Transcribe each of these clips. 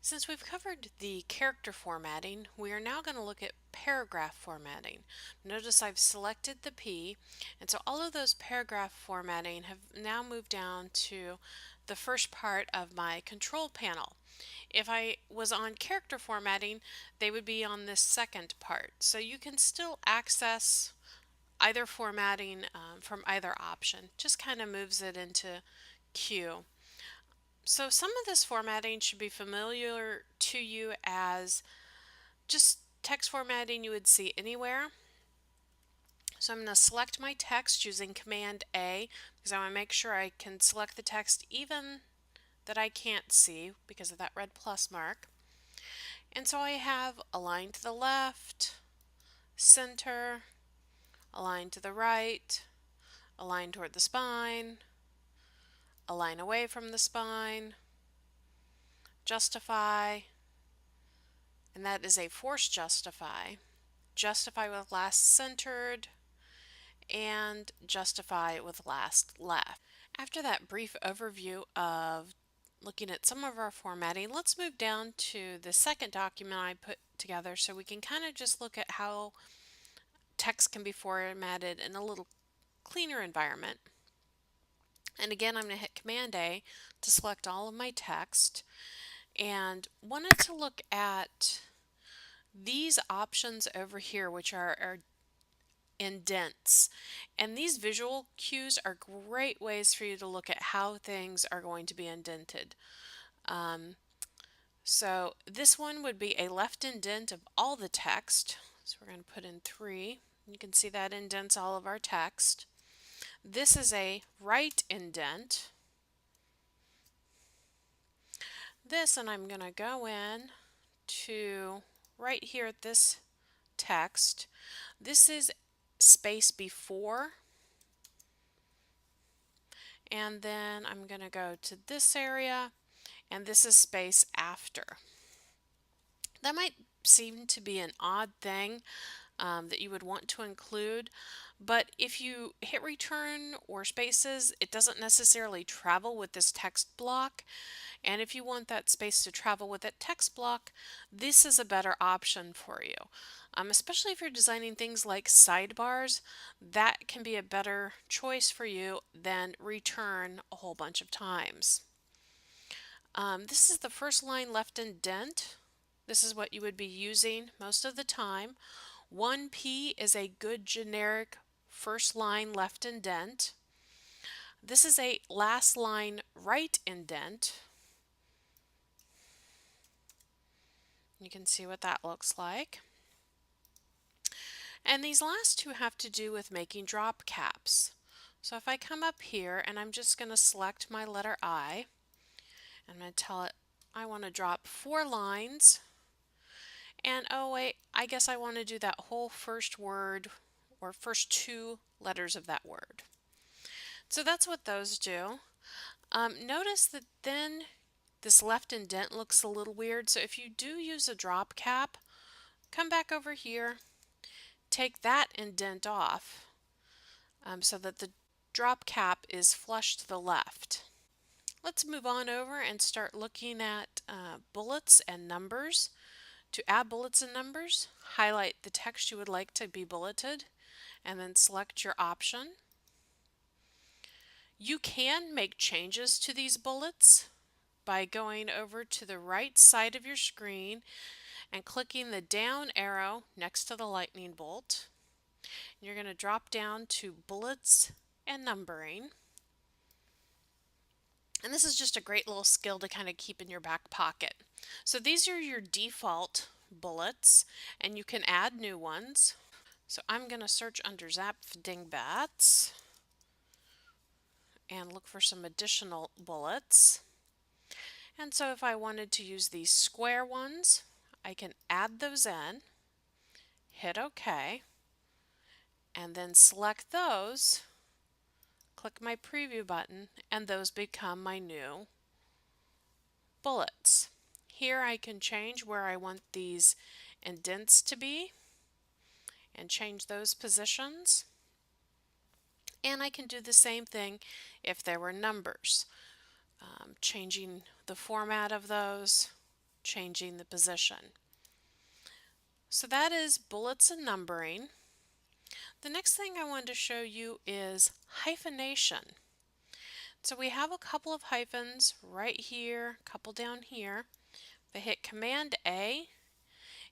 Since we've covered the character formatting, we are now going to look at paragraph formatting. Notice I've selected the P, and so all of those paragraph formatting have now moved down to the first part of my control panel. If I was on character formatting, they would be on this second part. So you can still access either formatting from either option. Just kind of moves it into Q. So some of this formatting should be familiar to you as just text formatting you would see anywhere. So I'm going to select my text using Command A because I want to make sure I can select the text even that I can't see because of that red plus mark. And so I have align to the left, center, align to the right, align toward the spine, align away from the spine, justify, and that is a force justify. Justify with last centered, and justify with last left. After that brief overview of looking at some of our formatting, let's move down to the second document I put together so we can kind of just look at how text can be formatted in a little cleaner environment. And again, I'm going to hit Command A to select all of my text, and wanted to look at these options over here, which are indents. And these visual cues are great ways for you to look at how things are going to be indented. So this one would be a left indent of all the text. So we're going to put in 3. You can see that indents all of our text. This is a right indent. This, and I'm going to go in to right here at this text. This is space before, and then I'm going to go to this area, and this is space after. That might seem to be an odd thing that you would want to include, but if you hit return or spaces, it doesn't necessarily travel with this text block. And if you want that space to travel with that text block, this is a better option for you. Especially if you're designing things like sidebars, that can be a better choice for you than return a whole bunch of times. This is the first line left indent. This is what you would be using most of the time. 1P is a good generic first line left indent. This is a last line right indent. You can see what that looks like. And these last two have to do with making drop caps. So if I come up here and I'm just going to select my letter I, I'm going to tell it I want to drop 4 lines. And oh wait, I guess I want to do that whole first word or first 2 letters of that word. So that's what those do. Notice that then this left indent looks a little weird. So if you do use a drop cap, come back over here, take that indent off so that the drop cap is flush to the left. Let's move on over and start looking at bullets and numbers. To add bullets and numbers, highlight the text you would like to be bulleted and then select your option. You can make changes to these bullets by going over to the right side of your screen and clicking the down arrow next to the lightning bolt. You're going to drop down to bullets and numbering. And this is just a great little skill to kind of keep in your back pocket. So these are your default bullets, and you can add new ones. So I'm going to search under Zap Dingbats and look for some additional bullets. And so if I wanted to use these square ones, I can add those in, hit OK, and then select those, click my preview button, and those become my new bullets. Here I can change where I want these indents to be and change those positions. And I can do the same thing if there were numbers, changing the format of those changing the position. So that is bullets and numbering. The next thing I wanted to show you is hyphenation. So we have a couple of hyphens right here, a couple down here. If I hit Command A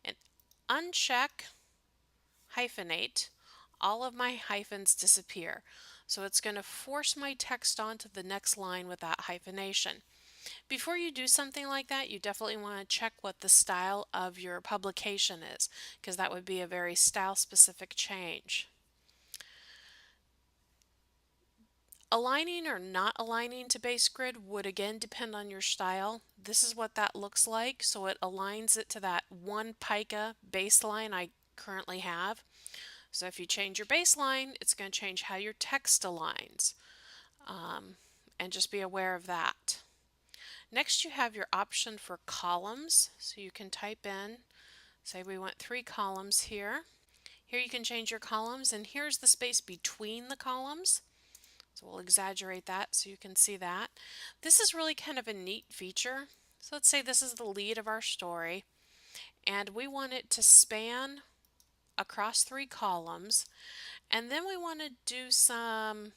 and uncheck hyphenate, all of my hyphens disappear. So it's going to force my text onto the next line with that hyphenation. Before you do something like that, you definitely want to check what the style of your publication is, because that would be a very style-specific change. Aligning or not aligning to base grid would again depend on your style. This is what that looks like, so it aligns it to that one pica baseline I currently have. So if you change your baseline, it's going to change how your text aligns, and just be aware of that. Next, you have your option for columns, so you can type in, say we want 3 columns here. Here you can change your columns, and here's the space between the columns. So we'll exaggerate that so you can see that. This is really kind of a neat feature. So let's say this is the lead of our story, and we want it to span across 3 columns, and then we want to do some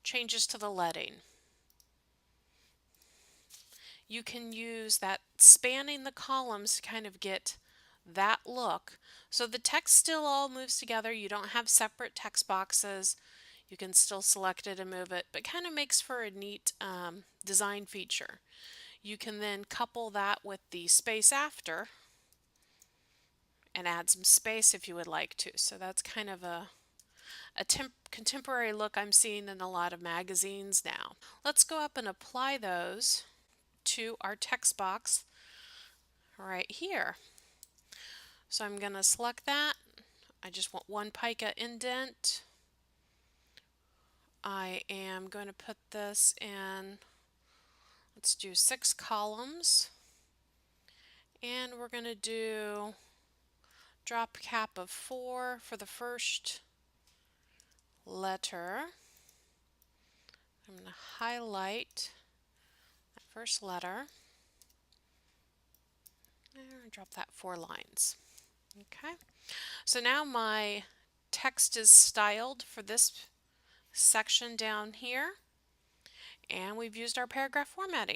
changes to the leading. You can use that spanning the columns to kind of get that look. So the text still all moves together. You don't have separate text boxes. You can still select it and move it, but kind of makes for a neat design feature. You can then couple that with the space after and add some space if you would like to. So that's kind of a contemporary look I'm seeing in a lot of magazines now. Let's go up and apply those to our text box right here. So I'm going to select that. I just want 1 pica indent. I am going to put this in, let's do 6 columns, and we're going to do drop cap of 4 for the first letter. I'm going to highlight that first letter and drop that 4 lines. Okay, so now my text is styled for this section down here, and we've used our paragraph formatting.